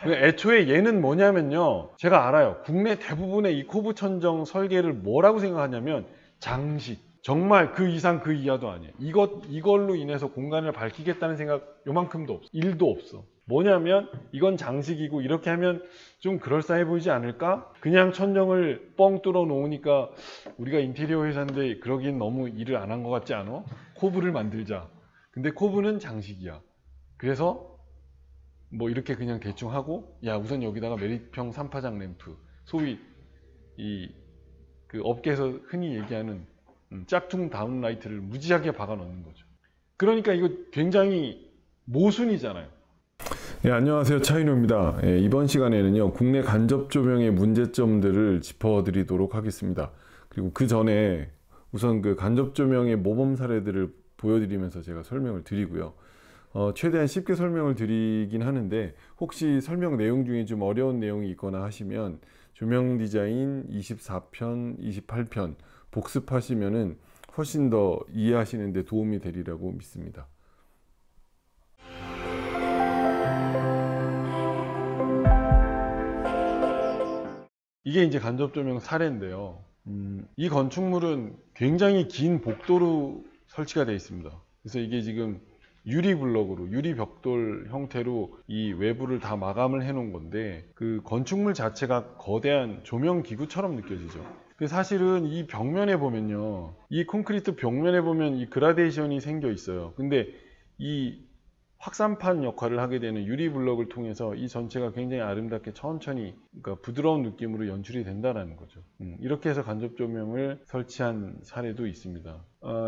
애초에 얘는 뭐냐면요. 제가 알아요. 국내 대부분의 이 코브 천정 설계를 뭐라고 생각하냐면 장식. 정말 그 이상 그 이하도 아니에요. 이걸로 인해서 공간을 밝히겠다는 생각 요만큼도 없어. 1도 없어. 뭐냐면 이건 장식이고 이렇게 하면 좀 그럴싸해 보이지 않을까? 그냥 천정을 뻥 뚫어 놓으니까 우리가 인테리어 회사인데 그러기엔 너무 일을 안 한 것 같지 않아? 코브를 만들자. 근데 코브는 장식이야. 그래서 뭐 이렇게 그냥 대충 하고 야 우선 여기다가 메리트형 3파장 램프 소위 이 그 업계에서 흔히 얘기하는 짝퉁 다운라이트를 무지하게 박아 넣는 거죠. 그러니까 이거 굉장히 모순이잖아요. 예, 안녕하세요. 차인호입니다. 예, 이번 시간에는요, 국내 간접 조명의 문제점들을 짚어드리도록 하겠습니다. 그리고 그 전에 우선 그 간접 조명의 모범 사례들을 보여드리면서 제가 설명을 드리고요. 최대한 쉽게 설명을 드리긴 하는데 혹시 설명 내용 중에 좀 어려운 내용이 있거나 하시면 조명 디자인 24편, 28편 복습하시면은 훨씬 더 이해하시는 데 도움이 되리라고 믿습니다. 이게 이제 간접 조명 사례인데요. 이 건축물은 굉장히 긴 복도로 설치가 되어 있습니다. 그래서 이게 지금 유리 블럭으로, 유리 벽돌 형태로 이 외부를 다 마감을 해 놓은 건데 그 건축물 자체가 거대한 조명 기구처럼 느껴지죠. 사실은 이 벽면에 보면요. 이 콘크리트 벽면에 보면 이 그라데이션이 생겨 있어요. 근데 이 확산판 역할을 하게 되는 유리 블럭을 통해서 이 전체가 굉장히 아름답게 천천히 그러니까 부드러운 느낌으로 연출이 된다는 거죠. 이렇게 해서 간접 조명을 설치한 사례도 있습니다.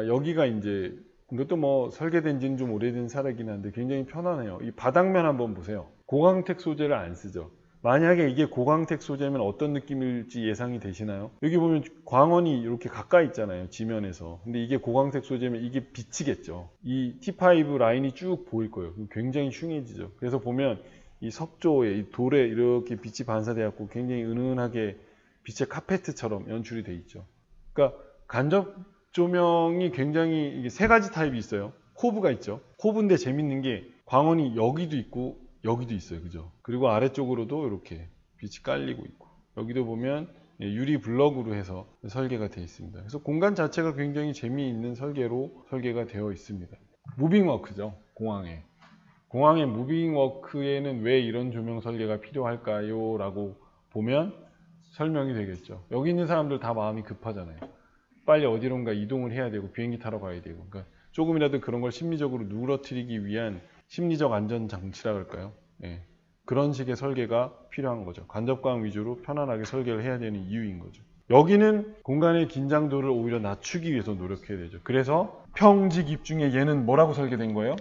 여기가 이제 이것도 뭐 설계된 지는 좀 오래된 사례긴 한데 굉장히 편안해요. 이 바닥면 한번 보세요. 고광택 소재를 안 쓰죠. 만약에 이게 고광택 소재면 어떤 느낌일지 예상이 되시나요? 여기 보면 광원이 이렇게 가까이 있잖아요. 지면에서. 근데 이게 고광택 소재면 이게 비치겠죠. 이 T5 라인이 쭉 보일 거예요. 굉장히 흉해지죠. 그래서 보면 이 석조에, 이 돌에 이렇게 빛이 반사되어 굉장히 은은하게 빛의 카페트처럼 연출이 돼 있죠. 그러니까 간접 조명이 굉장히 이게 세 가지 타입이 있어요. 코브가 있죠. 코브인데 재밌는 게 광원이 여기도 있고 여기도 있어요. 그죠? 그리고 아래쪽으로도 이렇게 빛이 깔리고 있고 여기도 보면 유리 블럭으로 해서 설계가 되어 있습니다. 그래서 공간 자체가 굉장히 재미있는 설계로 설계가 되어 있습니다. 무빙워크죠. 공항에. 공항의 무빙워크에는 왜 이런 조명 설계가 필요할까요? 라고 보면 설명이 되겠죠. 여기 있는 사람들 다 마음이 급하잖아요. 빨리 어디론가 이동을 해야 되고 비행기 타러 가야 되고 그러니까 조금이라도 그런 걸 심리적으로 누그러뜨리기 위한 심리적 안전장치라 그럴까요? 예. 그런 식의 설계가 필요한 거죠. 간접광 위주로 편안하게 설계를 해야 되는 이유인 거죠. 여기는 공간의 긴장도를 오히려 낮추기 위해서 노력해야 되죠. 그래서 평직 입중에 얘는 뭐라고 설계된 거예요?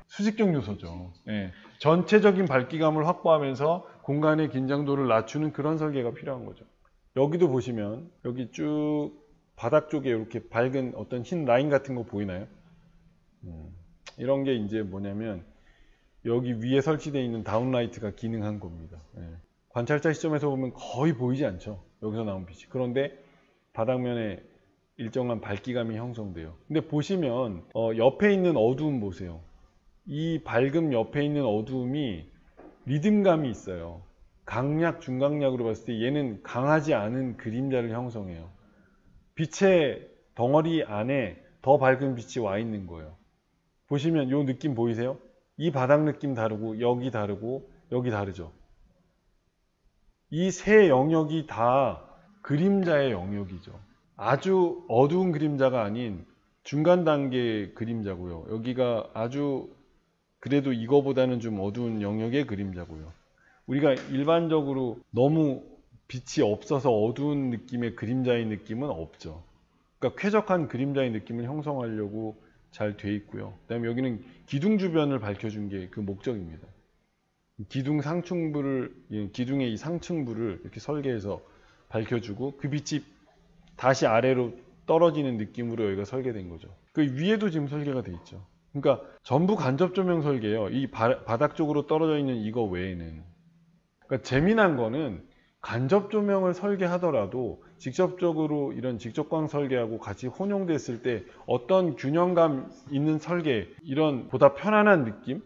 수직적 요소죠. 예. 전체적인 밝기감을 확보하면서 공간의 긴장도를 낮추는 그런 설계가 필요한 거죠. 여기도 보시면 여기 쭉 바닥 쪽에 이렇게 밝은 어떤 흰 라인 같은 거 보이나요? 이런 게 이제 뭐냐면 여기 위에 설치되어 있는 다운라이트가 기능한 겁니다. 예. 관찰자 시점에서 보면 거의 보이지 않죠. 여기서 나온 빛이. 그런데 바닥면에 일정한 밝기감이 형성돼요. 근데 보시면 옆에 있는 어두움 보세요. 이 밝음 옆에 있는 어두움이 리듬감이 있어요. 강약, 중강약으로 봤을 때 얘는 강하지 않은 그림자를 형성해요. 빛의 덩어리 안에 더 밝은 빛이 와 있는 거예요. 보시면 이 느낌 보이세요? 이 바닥 느낌 다르고 여기 다르고 여기 다르죠. 이 세 영역이 다 그림자의 영역이죠. 아주 어두운 그림자가 아닌 중간 단계 그림자고요. 여기가 아주 그래도 이거보다는 좀 어두운 영역의 그림자고요. 우리가 일반적으로 너무 빛이 없어서 어두운 느낌의 그림자의 느낌은 없죠. 그러니까 쾌적한 그림자의 느낌을 형성하려고 잘 돼 있고요. 그 다음에 여기는 기둥 주변을 밝혀준 게 그 목적입니다. 기둥 상층부를, 기둥의 이 상층부를 이렇게 설계해서 밝혀주고 그 빛이 다시 아래로 떨어지는 느낌으로 여기가 설계된 거죠. 그 위에도 지금 설계가 돼 있죠. 그러니까 전부 간접 조명 설계예요. 이 바닥 쪽으로 떨어져 있는 이거 외에는. 그러니까 재미난 거는 간접 조명을 설계하더라도 직접적으로 이런 직접광 설계하고 같이 혼용됐을 때 어떤 균형감 있는 설계, 이런 보다 편안한 느낌,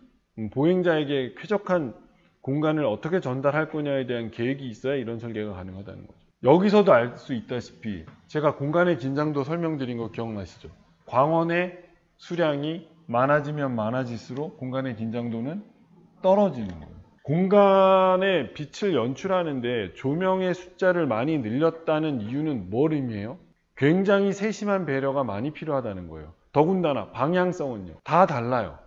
보행자에게 쾌적한 공간을 어떻게 전달할 거냐에 대한 계획이 있어야 이런 설계가 가능하다는 거죠. 여기서도 알 수 있다시피 제가 공간의 긴장도 설명드린 거 기억나시죠? 광원의 수량이 많아지면 많아질수록 공간의 긴장도는 떨어지는 거예요. 공간에 빛을 연출하는데 조명의 숫자를 많이 늘렸다는 이유는 뭘 의미해요? 굉장히 세심한 배려가 많이 필요하다는 거예요. 더군다나 방향성은요. 다 달라요.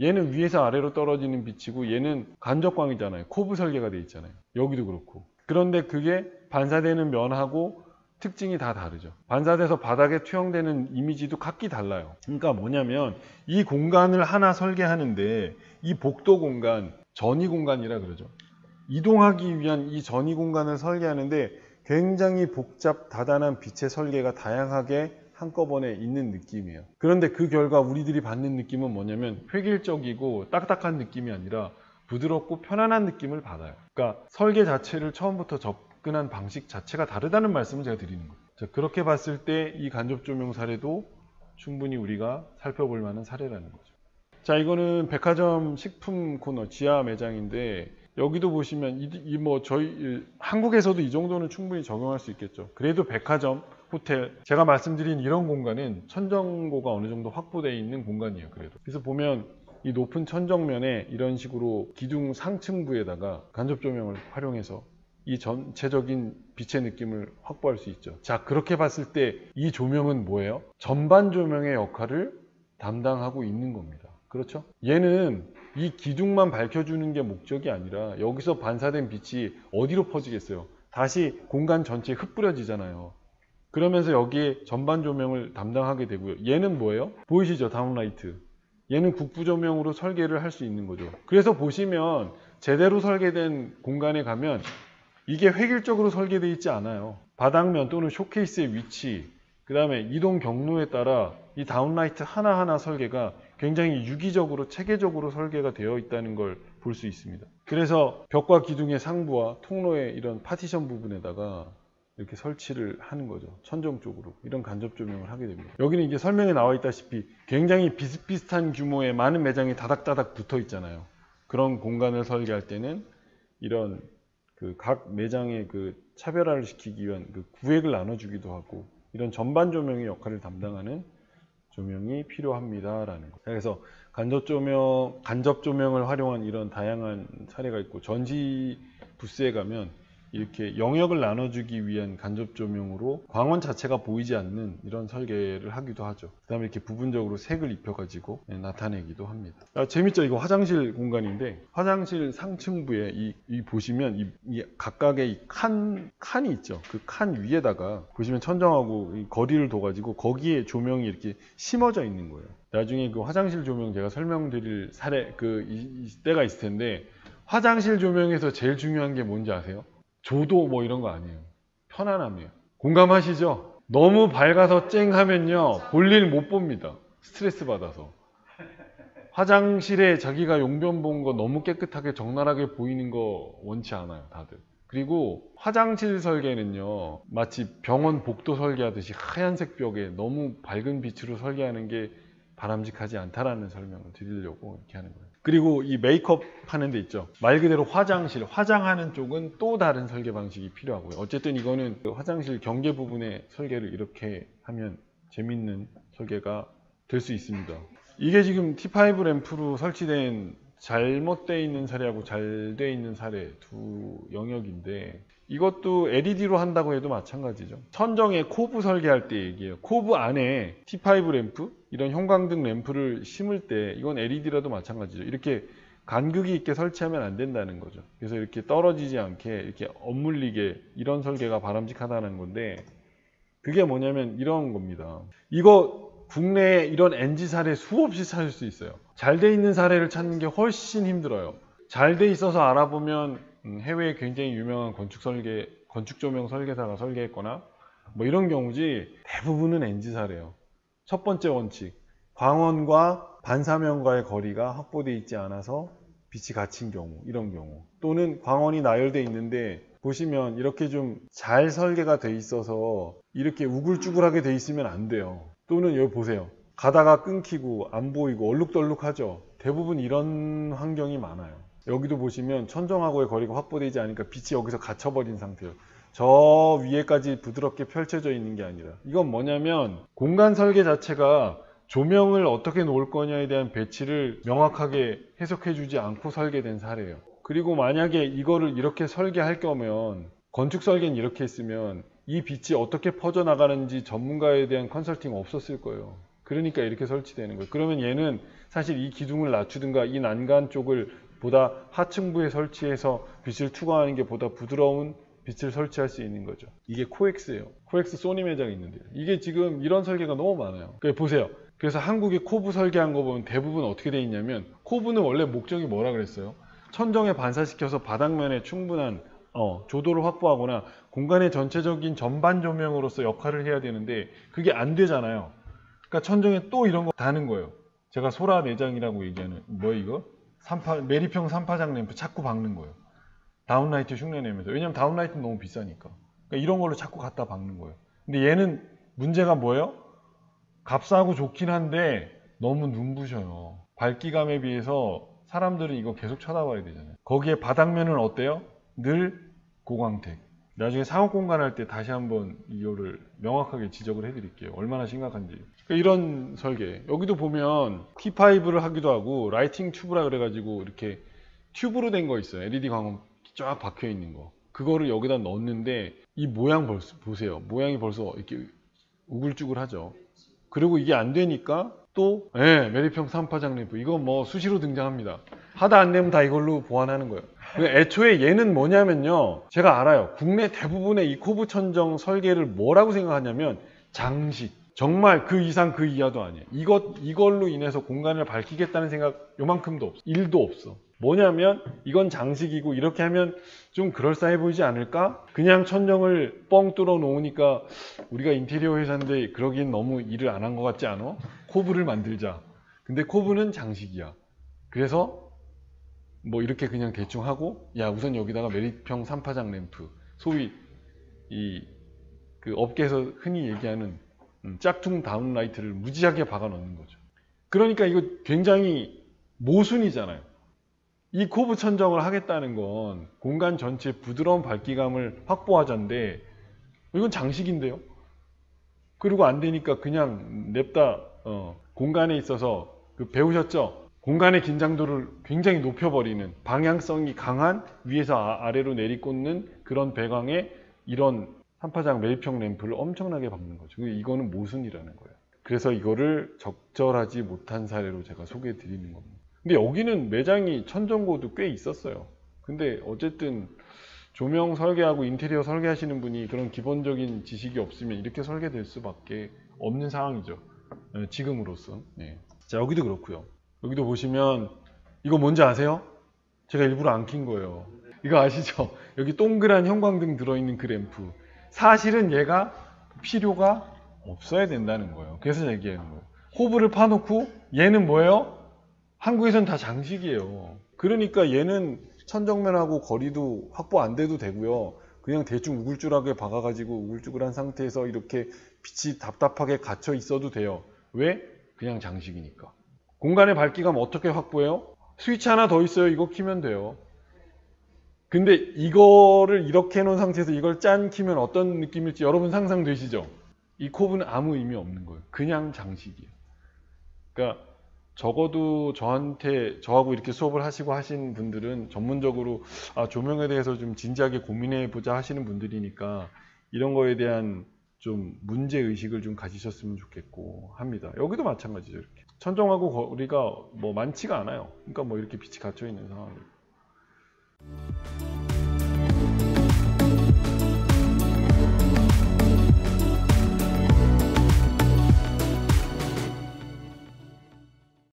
얘는 위에서 아래로 떨어지는 빛이고 얘는 간접광이잖아요. 코브 설계가 돼 있잖아요. 여기도 그렇고. 그런데 그게 반사되는 면하고 특징이 다 다르죠. 반사돼서 바닥에 투영되는 이미지도 각기 달라요. 그러니까 뭐냐면 이 공간을 하나 설계하는데 이 복도 공간, 전위 공간이라 그러죠. 이동하기 위한 이 전위 공간을 설계하는데 굉장히 복잡 다단한 빛의 설계가 다양하게 한꺼번에 있는 느낌이에요. 그런데 그 결과 우리들이 받는 느낌은 뭐냐면 획일적이고 딱딱한 느낌이 아니라 부드럽고 편안한 느낌을 받아요. 그러니까 설계 자체를 처음부터 접근한 방식 자체가 다르다는 말씀을 제가 드리는 거예요. 자, 그렇게 봤을 때 이 간접 조명 사례도 충분히 우리가 살펴볼 만한 사례라는 거죠. 자, 이거는 백화점 식품 코너 지하 매장인데 여기도 보시면 저희 한국에서도 이 정도는 충분히 적용할 수 있겠죠. 그래도 백화점, 호텔, 제가 말씀드린 이런 공간은 천정고가 어느 정도 확보되어 있는 공간이에요. 그래서 보면 이 높은 천정면에 이런 식으로 기둥 상층부에다가 간접 조명을 활용해서 이 전체적인 빛의 느낌을 확보할 수 있죠. 자, 그렇게 봤을 때 이 조명은 뭐예요? 전반 조명의 역할을 담당하고 있는 겁니다. 그렇죠? 얘는 이 기둥만 밝혀주는 게 목적이 아니라 여기서 반사된 빛이 어디로 퍼지겠어요? 다시 공간 전체에 흩뿌려지잖아요. 그러면서 여기에 전반 조명을 담당하게 되고요. 얘는 뭐예요? 보이시죠? 다운라이트. 얘는 국부 조명으로 설계를 할 수 있는 거죠. 그래서 보시면 제대로 설계된 공간에 가면 이게 획일적으로 설계되어 있지 않아요. 바닥면 또는 쇼케이스의 위치, 그 다음에 이동 경로에 따라 이 다운라이트 하나하나 설계가 굉장히 유기적으로 체계적으로 설계가 되어 있다는 걸 볼 수 있습니다. 그래서 벽과 기둥의 상부와 통로의 이런 파티션 부분에다가 이렇게 설치를 하는 거죠. 천정 쪽으로 이런 간접 조명을 하게 됩니다. 여기는 이게 설명에 나와 있다시피 굉장히 비슷비슷한 규모의 많은 매장이 다닥다닥 붙어 있잖아요. 그런 공간을 설계할 때는 이런 각 매장의 차별화를 시키기 위한 구획을 나눠주기도 하고 이런 전반 조명의 역할을 담당하는 조명이 필요합니다라는 거. 그래서 간접 조명을 활용한 이런 다양한 사례가 있고 전시 부스에 가면 이렇게 영역을 나눠주기 위한 간접 조명으로 광원 자체가 보이지 않는 이런 설계를 하기도 하죠. 그 다음에 이렇게 부분적으로 색을 입혀가지고 나타내기도 합니다. 재밌죠? 이거 화장실 공간인데 화장실 상층부에 이 보시면 이 각각의 이 칸이 있죠. 그 칸 위에다가 보시면 천정하고 이 거리를 둬가지고 거기에 조명이 이렇게 심어져 있는 거예요. 나중에 그 화장실 조명 제가 설명드릴 사례 때가 있을 텐데 화장실 조명에서 제일 중요한 게 뭔지 아세요? 조도 뭐 이런 거 아니에요. 편안함이에요. 공감하시죠? 너무 밝아서 쨍 하면요 볼일 못 봅니다. 스트레스 받아서. 화장실에 자기가 용변 본 거 너무 깨끗하게 적나라하게 보이는 거 원치 않아요 다들. 그리고 화장실 설계는요 마치 병원 복도 설계하듯이 하얀색 벽에 너무 밝은 빛으로 설계하는 게 바람직하지 않다라는 설명을 드리려고 이렇게 하는 거예요. 그리고 이 메이크업 하는 데 있죠. 말 그대로 화장실, 화장하는 쪽은 또 다른 설계 방식이 필요하고요. 어쨌든 이거는 화장실 경계 부분의 설계를 이렇게 하면 재밌는 설계가 될 수 있습니다. 이게 지금 T5 램프로 설치된 잘못되어 있는 사례하고 잘 되어 있는 사례 두 영역인데 이것도 LED로 한다고 해도 마찬가지죠. 천정에 코브 설계할 때 얘기해요. 코브 안에 T5 램프, 이런 형광등 램프를 심을 때 이건 LED라도 마찬가지죠. 이렇게 간극이 있게 설치하면 안 된다는 거죠. 그래서 이렇게 떨어지지 않게 이렇게 엇물리게 이런 설계가 바람직하다는 건데 그게 뭐냐면 이런 겁니다. 이거 국내에 이런 NG 사례 수없이 찾을 수 있어요. 잘 돼 있는 사례를 찾는 게 훨씬 힘들어요. 잘 돼 있어서 알아보면 해외에 굉장히 유명한 건축 조명 설계사가 설계했거나 뭐 이런 경우지 대부분은 NG 사례예요. 첫 번째 원칙, 광원과 반사면과의 거리가 확보되어 있지 않아서 빛이 갇힌 경우, 이런 경우 또는 광원이 나열되어 있는데 보시면 이렇게 좀 잘 설계가 돼 있어서 이렇게 우글쭈글하게 돼 있으면 안 돼요. 또는 여기 보세요. 가다가 끊기고 안 보이고 얼룩덜룩하죠. 대부분 이런 환경이 많아요. 여기도 보시면 천정하고의 거리가 확보되지 않으니까 빛이 여기서 갇혀버린 상태예요. 저 위에까지 부드럽게 펼쳐져 있는 게 아니라, 이건 뭐냐면 공간 설계 자체가 조명을 어떻게 놓을 거냐에 대한 배치를 명확하게 해석해 주지 않고 설계된 사례예요. 그리고 만약에 이거를 이렇게 설계할 거면, 건축 설계는 이렇게 했으면 이 빛이 어떻게 퍼져나가는지 전문가에 대한 컨설팅 없었을 거예요. 그러니까 이렇게 설치되는 거예요. 그러면 얘는 사실 이 기둥을 낮추든가 이 난간 쪽을 보다 하층부에 설치해서 빛을 투과하는 게 보다 부드러운 빛을 설치할 수 있는 거죠. 이게 코엑스예요. 코엑스 소니 매장이 있는데요. 이게 지금 이런 설계가 너무 많아요. 그러니까 보세요. 그래서 한국의 코브 설계한 거 보면 대부분 어떻게 돼 있냐면, 코브는 원래 목적이 뭐라 그랬어요? 천정에 반사시켜서 바닥면에 충분한 조도를 확보하거나 공간의 전체적인 전반 조명으로서 역할을 해야 되는데 그게 안 되잖아요. 그러니까 천정에 또 이런 거 다는 거예요. 제가 소라 내장이라고 얘기하는, 뭐예요 이거? 메리평 3파장 램프 자꾸 박는 거예요. 다운라이트 흉내내면서. 왜냐면 다운라이트는 너무 비싸니까. 그러니까 이런 걸로 자꾸 갖다 박는 거예요. 근데 얘는 문제가 뭐예요? 값싸고 좋긴 한데 너무 눈부셔요. 밝기감에 비해서 사람들은 이거 계속 쳐다봐야 되잖아요. 거기에 바닥면은 어때요? 늘 고광택. 나중에 상업 공간 할 때 다시 한번 이거를 명확하게 지적을 해드릴게요. 얼마나 심각한지. 그러니까 이런 설계. 여기도 보면 T5를 하기도 하고 라이팅 튜브라 그래가지고 이렇게 튜브로 된 거 있어요. LED 광원 쫙 박혀 있는 거. 그거를 여기다 넣었는데 이 모양 보세요. 모양이 벌써 이렇게 우글쭈글하죠. 그리고 이게 안 되니까 또 메리평 3파장 램프. 이거 뭐 수시로 등장합니다. 하다 안 되면 다 이걸로 보완하는 거예요. 애초에 얘는 뭐냐면요, 제가 알아요. 국내 대부분의 이 코브 천정 설계를 뭐라고 생각하냐면 장식. 정말 그 이상 그 이하도 아니에요. 이걸로 인해서 공간을 밝히겠다는 생각 요만큼도 없어. 1도 없어. 뭐냐면 이건 장식이고 이렇게 하면 좀 그럴싸해 보이지 않을까? 그냥 천정을 뻥 뚫어 놓으니까 우리가 인테리어 회사인데 그러기엔 너무 일을 안 한 것 같지 않아? 코브를 만들자. 근데 코브는 장식이야. 그래서 뭐 이렇게 그냥 대충 하고, 야 우선 여기다가 메리평 3파장 램프, 소위 그 업계에서 흔히 얘기하는 짝퉁 다운라이트를 무지하게 박아 넣는 거죠. 그러니까 이거 굉장히 모순이잖아요. 이 코브 천정을 하겠다는 건 공간 전체에 부드러운 밝기감을 확보하자인데 이건 장식인데요. 그리고 안 되니까 그냥 냅다 공간에 있어서 배우셨죠? 공간의 긴장도를 굉장히 높여버리는, 방향성이 강한 위에서 아래로 내리꽂는 그런 배광에 이런 3파장 메리평 램프를 엄청나게 박는 거죠. 이거는 모순이라는 거예요. 그래서 이거를 적절하지 못한 사례로 제가 소개해 드리는 겁니다. 근데 여기는 매장이 천정고도 꽤 있었어요. 근데 어쨌든 조명 설계하고 인테리어 설계하시는 분이 그런 기본적인 지식이 없으면 이렇게 설계될 수밖에 없는 상황이죠. 지금으로선. 네. 자, 여기도 그렇고요. 여기도 보시면 이거 뭔지 아세요? 제가 일부러 안 킨 거예요. 이거 아시죠? 여기 동그란 형광등 들어있는 그 램프. 사실은 얘가 필요가 없어야 된다는 거예요. 그래서 얘기하는 거예요. 호브를 파놓고 얘는 뭐예요? 한국에선 다 장식이에요. 그러니까 얘는 천정면하고 거리도 확보 안 돼도 되고요. 그냥 대충 우글쭈글하게 박아가지고 우글쭈글한 상태에서 이렇게 빛이 답답하게 갇혀 있어도 돼요. 왜? 그냥 장식이니까. 공간의 밝기감 어떻게 확보해요? 스위치 하나 더 있어요. 이거 키면 돼요. 근데 이거를 이렇게 해놓은 상태에서 이걸 짠 키면 어떤 느낌일지 여러분 상상되시죠? 이 코브는 아무 의미 없는 거예요. 그냥 장식이에요. 그러니까 적어도 저하고 이렇게 수업을 하시고 하신 분들은 전문적으로 조명에 대해서 좀 진지하게 고민해 보자 하시는 분들이니까 이런 거에 대한 좀 문제 의식을 좀 가지셨으면 좋겠고 합니다. 여기도 마찬가지죠. 이렇게 천정하고 거리가 뭐 많지가 않아요. 그러니까 뭐 이렇게 빛이 갇혀 있는 상황이에요.